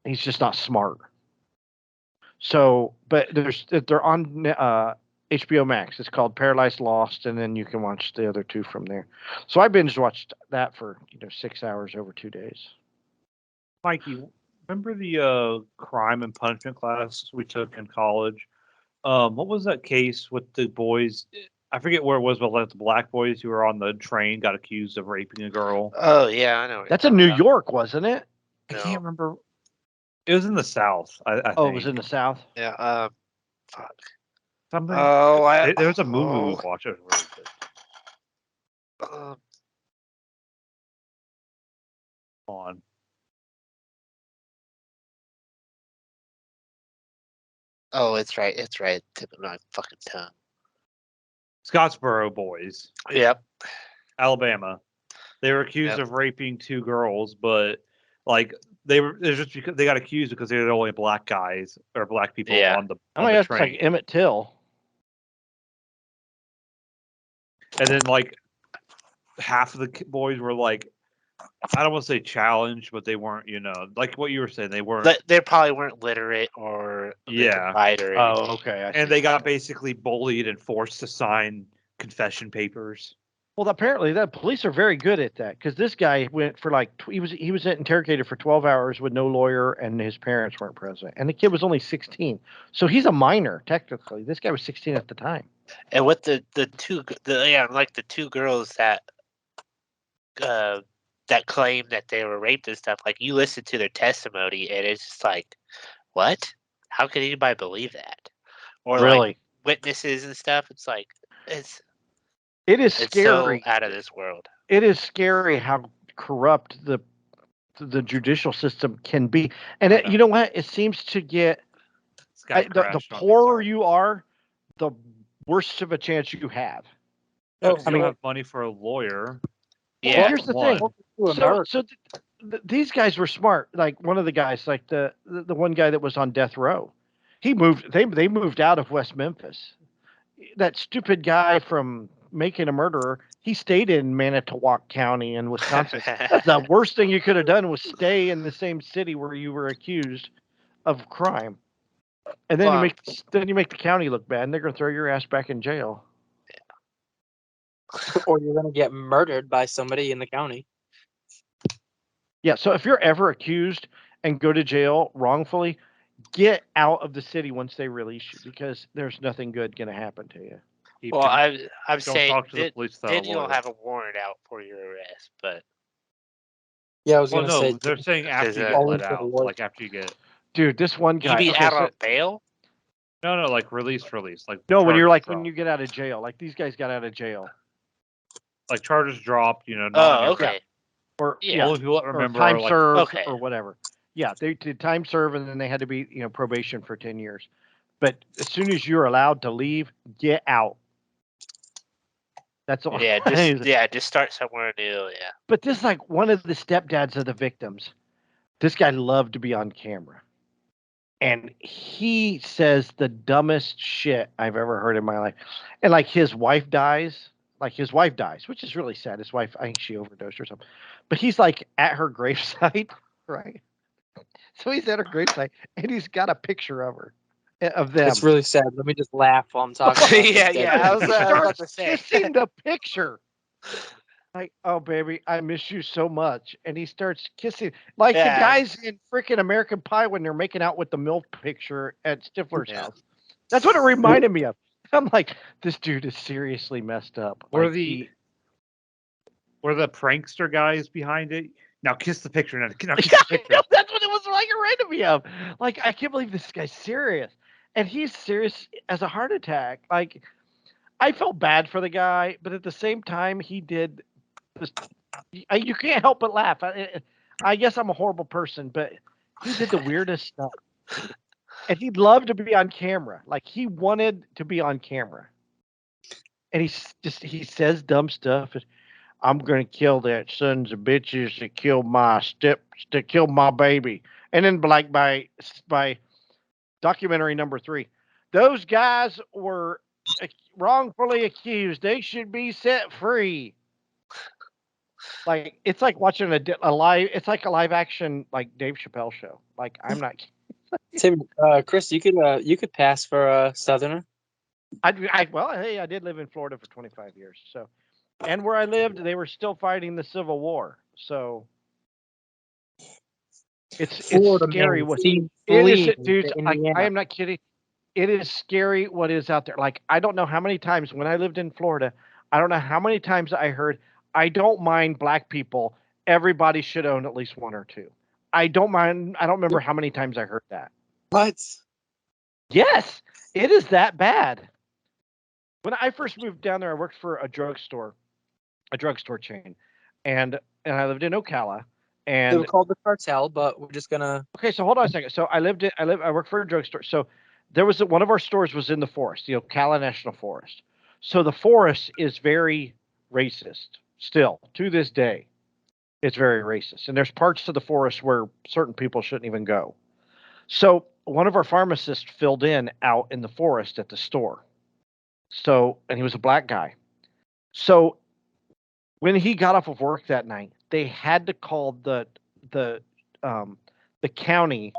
He's just not smart. So, but they're on HBO Max. It's called Paradise Lost, and then you can watch the other two from there. So I binge watched that for 6 hours over 2 days. Mikey, remember the crime and punishment class we took in college? What was that case with the boys? I forget where it was, but like the black boys who were on the train got accused of raping a girl. Oh yeah, I know. What That's in New York, wasn't it? I can't remember. It was in the South. I think. It was in the South. Yeah. Fuck. Something. Oh, There was a movie we watched. It was really good. On. Oh, it's right. It's right. Tip of my fucking tongue. Scottsboro Boys, Yep. Alabama. They were accused of raping two girls, but like it's just because they got accused because they were the only black guys or black people on the It's train. like Emmett Till. And then like half of the boys were like, I don't want to say challenged, but they weren't, like what you were saying, they weren't. They probably weren't literate or right or anything. Oh, okay. And they got basically bullied and forced to sign confession papers. Well, apparently the police are very good at that because this guy went for he was interrogated for 12 hours with no lawyer and his parents weren't present, and the kid was only 16, so he's a minor technically. This guy was 16 at the time. And with the two girls that claim that they were raped and stuff, like you listen to their testimony and it's just like, what? How could anybody believe that? Or really, like witnesses and stuff. It's like it is scary. So out of this world. It is scary how corrupt the judicial system can be, and you know what? It seems to get the poorer you are, the worse of a chance you have. I mean, have money for a lawyer. Yeah. Well, here's the thing. So these guys were smart. Like one of the guys, like the one guy that was on death row, he moved. They moved out of West Memphis. That stupid guy from Making a Murderer, he stayed in Manitowoc County in Wisconsin. That's the worst thing you could have done was stay in the same city where you were accused of crime. And then you make the county look bad, and they're going to throw your ass back in jail. Or you're going to get murdered by somebody in the county. Yeah, so if you're ever accused and go to jail wrongfully, get out of the city once they release you because there's nothing good going to happen to you. Well, I'm saying talk to the police without a then you'll lawyer. have a warrant out for your arrest, but yeah, I was going to say they're saying after you get let out, like after you get. Dude, this one guy. You be out on bail? No, like release, like no. When you're like when you get out of jail, like these guys got out of jail, like charges dropped, Oh, okay. Or only people that remember or time like, served or whatever. Yeah, they did time serve and then they had to be probation for 10 years. but as soon as you're allowed to leave, get out. That's all. Just start somewhere new. Yeah. But this is like one of the stepdads of the victims. This guy loved to be on camera. And he says the dumbest shit I've ever heard in my life. And like his wife dies, which is really sad. His wife, I think she overdosed or something. But he's like at her gravesite, right? So he's at her gravesite and he's got a picture of them. It's really sad. Let me just laugh while I'm talking. About Yeah, this dead yeah. I guy. was about to say. Kissing the picture. Like, oh baby, I miss you so much. And he starts kissing like Yeah. the guys in freaking American Pie when they're making out with the MILF picture at Stifler's Yeah. house. That's what it reminded me of. I'm like, this dude is seriously messed up. Were Like, the prankster guys behind it? Now kiss the picture. Now kiss yeah, the picture. that's what it was like. It reminded me of. Like, I can't believe this guy's serious, and he's serious as a heart attack. Like, I felt bad for the guy, but at the same time, he did. You can't help but laugh. I guess I'm a horrible person, but he did the weirdest stuff. And he loved to be on camera. Like he wanted to be on camera. And he says dumb stuff. I'm gonna kill that sons of bitches that killed my baby. And then like by documentary number 3, those guys were wrongfully accused. They should be set free. Like it's like watching a live. It's like a live action like Dave Chappelle show. Like I'm not. Tim, Chris, you could pass for a Southerner. Hey, I did live in Florida for 25 years. So, and where I lived, they were still fighting the Civil War. So, it's scary. What it is, dude? I am not kidding. It is scary what is out there. Like I don't know how many times when I lived in Florida, I don't know how many times I heard. I don't mind black people. Everybody should own at least one or two. I don't mind. I don't remember how many times I heard that. What? Yes, it is that bad. When I first moved down there, I worked for a drugstore chain, and I lived in Ocala. They And were called the cartel, but we're just gonna. okay, so hold on a second. So I worked for a drugstore. So there was one of our stores was in the forest, the Ocala National Forest. So the forest is very racist. Still, to this day, it's very racist. And there's parts of the forest where certain people shouldn't even go. So one of our pharmacists filled in out in the forest at the store. So, and he was a black guy. So when he got off of work that night, they had to call the county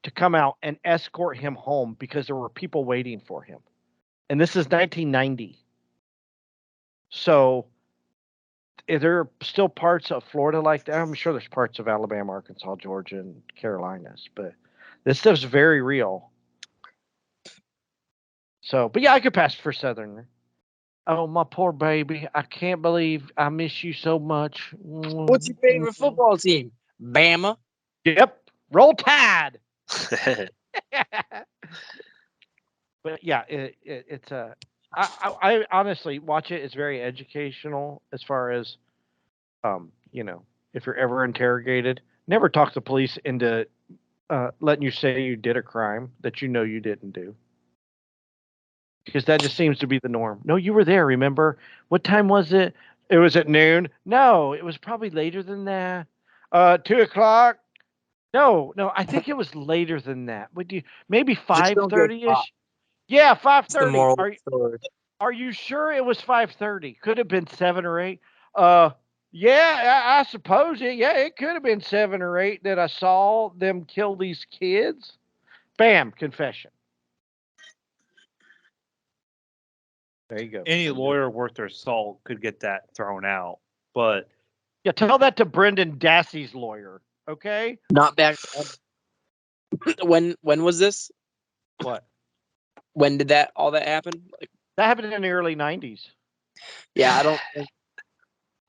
to come out and escort him home because there were people waiting for him. And this is 1990. So there are still parts of Florida like that. I'm sure there's parts of Alabama, Arkansas, Georgia, and Carolinas, but this stuff's very real. So, but yeah, I could pass for Southerner. Oh, my poor baby. I can't believe I miss you so much. What's your favorite football team? Bama. Yep. Roll Tide. But yeah, it's a. I honestly watch it. It's very educational as far as, if you're ever interrogated, never talk the police into letting you say you did a crime that you know you didn't do. Because that just seems to be the norm. No, you were there, remember? What time was it? It was at noon? No, it was probably later than that. 2 o'clock? No, I think it was later than that. Would you maybe 5:30-ish? Yeah, That's the 5:30. moral story. Are you sure it was 5:30? Could have been 7 or 8. Yeah, I suppose it. Yeah, it could have been 7 or 8 that I saw them kill these kids. Bam, confession. There you go. Any lawyer worth their salt could get that thrown out. But yeah, tell that to Brendan Dassey's lawyer, okay? Not back. When was this? What? When did all that happen? Like, that happened in the early 90s. Yeah, I don't think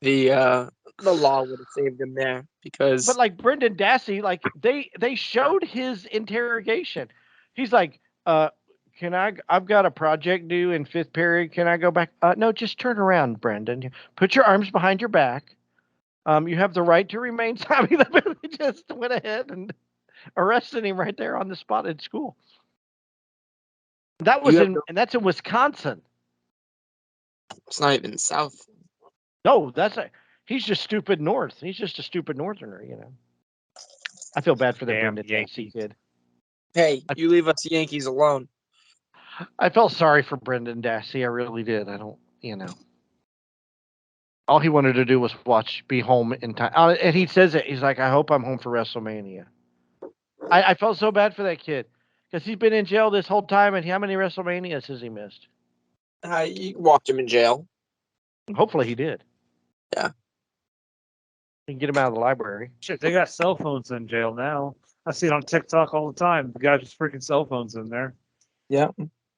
the law would have saved him there because. But like Brendan Dassey, like they showed his interrogation. He's like, I've got a project due in 5th period. Can I go back? No, just turn around, Brendan. Put your arms behind your back. You have the right to remain silent. They just went ahead and arrested him right there on the spot at school. That was You have in, no- and that's in Wisconsin. It's not even south. No, he's just stupid north. He's just a stupid northerner, you know. I feel bad for the Damn Brendan Dassey Yankees. kid. Hey, you leave us Yankees alone. I felt sorry for Brendan Dassey. I really did. I don't, you know. All he wanted to do was be home in time. And he says it. He's like, I hope I'm home for WrestleMania. I felt so bad for that kid because he's been in jail this whole time. And how many WrestleManias has he missed? You walked him in jail. Hopefully he did. Yeah. You can get him out of the library. Shit, they got cell phones in jail now. I see it on TikTok all the time. The guy just freaking cell phones in there. Yeah.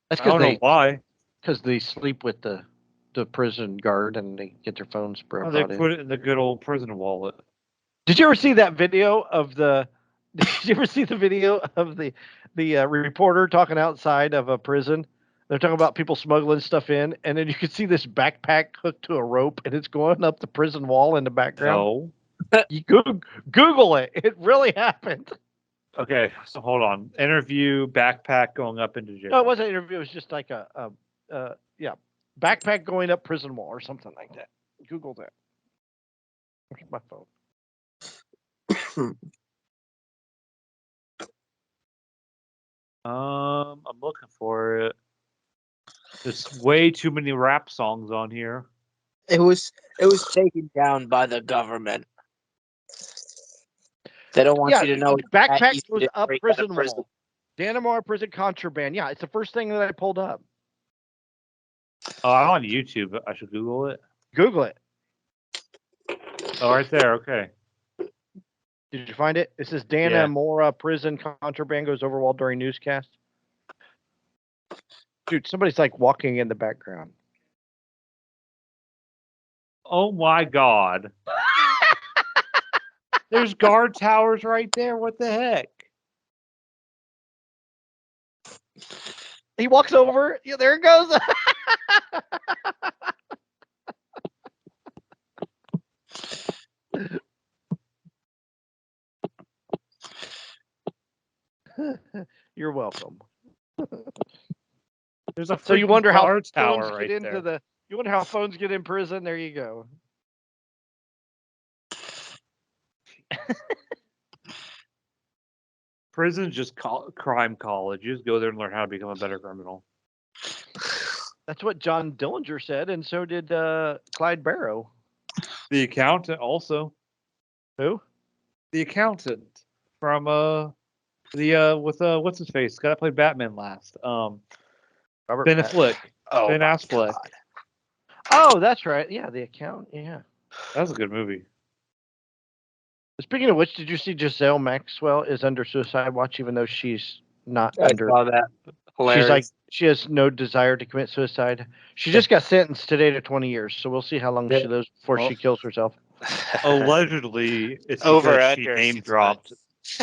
That's I don't know why. because they sleep with the prison guard and they get their phones Oh, they brought in. put it in the good old prison wallet. Did you ever see that video of the? Did you ever see the video of the reporter talking outside of a prison? They're talking about people smuggling stuff in, and then you can see this backpack hooked to a rope, and it's going up the prison wall in the background. No. You Google it; it really happened. Okay, so hold on. Interview backpack going up into jail. No, it wasn't an interview. It was just like yeah, backpack going up prison wall or something like that. Google that. Look at my phone. I'm looking for it. There's way too many rap songs on here. It was taken down by the government. They don't want you to know. it's that Backpack easy goes to up break out of prison wall. Dannemora prison contraband. Yeah, it's the first thing that I pulled up. Oh, I'm on YouTube. I should Google it. Google it. Oh, right there. Okay. Did you find it? It says Dannemora prison contraband goes over wall during newscast. Dude, somebody's like walking in the background. Oh my God. There's guard towers right there. What the heck? He walks over. Yeah, there it goes. You're welcome. There's a So you freaking wonder how guard phones tower get right into there. you wonder how phones get in prison. There you go. Prison's just crime college. You just go there and learn how to become a better criminal. That's what John Dillinger said, and so did Clyde Barrow. The accountant also. Who? The accountant from what's his face? Guy that played Batman last. Robert Ben Pattinson. Affleck. Oh, Ben my Affleck. God. Oh, that's right. Yeah, the account. Yeah. That was a good movie. Speaking of which, did you see Giselle Maxwell is under suicide watch, even though she's not I under? saw that. Hilarious. She's like she has no desire to commit suicide. She just got sentenced today to 20 years, so we'll see how long she lives before Well, she kills herself. Allegedly, it's Over because she under name 6 dropped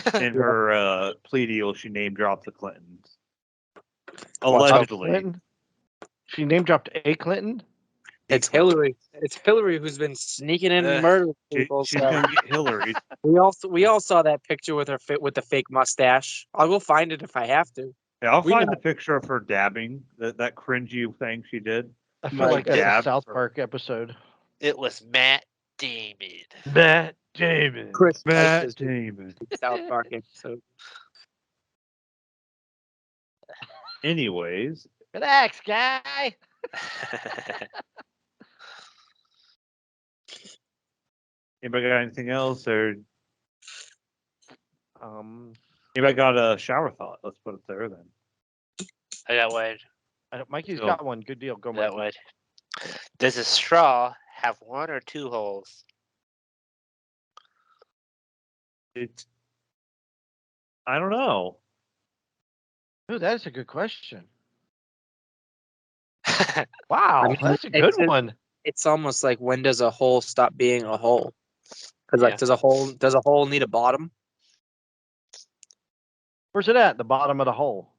months. in her plea deal. She name dropped the Clintons. Watch out. Allegedly. Clinton. She name dropped a Clinton. It's Hillary. It's Hillary who's been sneaking in and murdering people. She's So gonna get Hillary. we all saw that picture with her with the fake mustache. I'll go find it if I have to. Yeah, I'll We find know. the picture of her dabbing, that cringy thing she did. I feel Right, like that's a dab South for- Park episode. It was Matt Damon. Matt Damon. Chris Matt likes this Damon. South Park episode. Anyways, Relax, guy. anybody got anything else, or Um, anybody got a shower thought? Let's put it there then. I got one. Mikey's Cool. got one. Good deal. Go, That Mikey. one. Does a straw have 1 or 2 holes? It's I don't know. Ooh, that is a good question. Wow, I mean, that's a good one. It's almost like, when does a hole stop being a hole? Because like, Yeah. does a hole need a bottom? Where's it at? The bottom of the hole.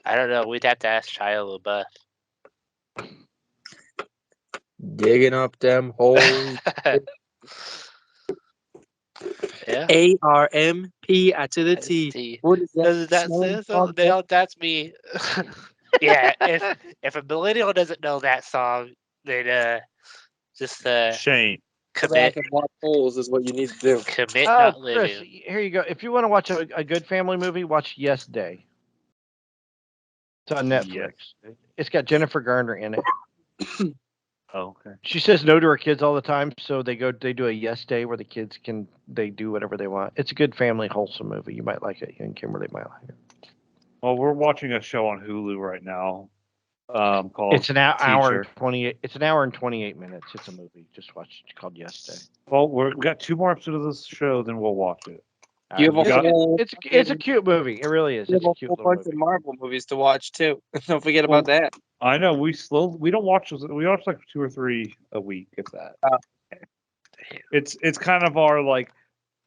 I don't know. We'd have to ask Shia LaBeouf. Digging up them holes. Yeah. ARMP to the That's T. T. What is that? Doesn't that song say so? called? No, that's me. Yeah, if a millennial doesn't know that song, then just Shane. Go back commit and watch Holes is what you need to do. commit Oh, not Chris, living. here you go. If you want to watch a good family movie, watch Yes Day. It's on Netflix. Yes. It's got Jennifer Garner in it. Oh, okay. She says no to her kids all the time, so they do a Yes Day where the kids they do whatever they want. It's a good family wholesome movie. You might like it. You and Kimberly might like it. Well, we're watching a show on Hulu right now. Called It's an hour and Teacher. 28. It's an hour and 28 minutes. It's a movie. Just watch. It's called Yes Day. Well, we got 2 more episodes of this show, then we'll watch it. You have a got- whole, It's a cute movie. It really is. you It's have a a cute whole little bunch movie. of Marvel movies to watch too. Don't forget about that. I know we don't watch those. We watch like 2 or 3 a week, if that. It's kind of our like,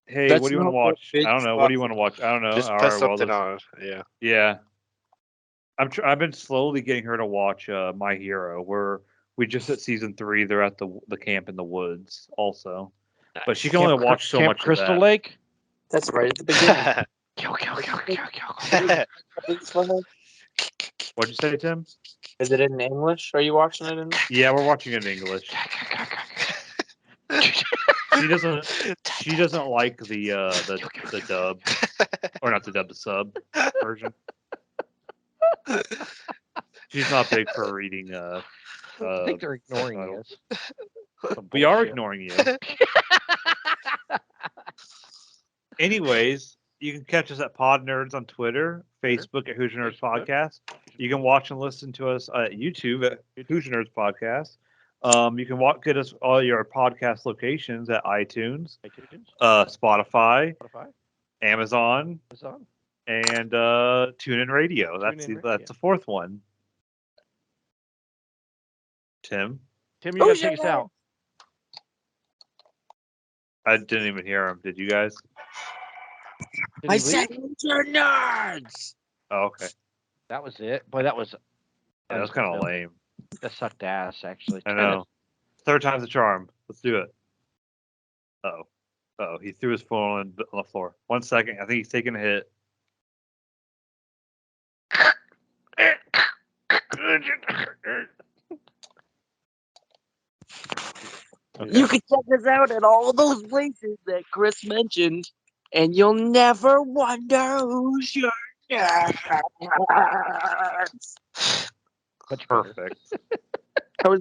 hey, That's what do you want to not what watch? I don't know. What do you want to watch? I don't know. Just All put right, well, something let's- on. Yeah. Yeah. I've been slowly getting her to watch My Hero. We just at season 3. They're at the camp in the woods also, but she can only watch so Camp much Crystal of that. Lake. That's right at the beginning. Kill. Please, for her. What'd you say, Tim? Is it in English? Are you watching it in? Yeah, we're watching it in English. She doesn't. She doesn't like the dub, or not the dub, the sub version. She's not big for reading. I think they're ignoring subtitles. us. Some We are bullshit. ignoring you. Anyways, you can catch us at Pod Nerds on Twitter, Facebook at Hoosier Nerds Podcast. You can watch and listen to us at YouTube at Hoosier Nerds Podcast. You can get us all your podcast locations at iTunes, Spotify, Amazon, and TuneIn Radio. That's the 4th one. Tim, You gotta take us out. I didn't even hear him. Did you guys? Did I he said leave? you're nerds. Oh, okay. That was it. Boy, that was. Yeah, that was kind of lame. That sucked ass, actually. I know. 3rd time's the charm. Let's do it. Oh, he threw his phone on the floor. 1 second. I think he's taking a hit. Okay. You can check us out at all those places that Chris mentioned, and you'll never wonder who's your nerds. Much better. Perfect. How was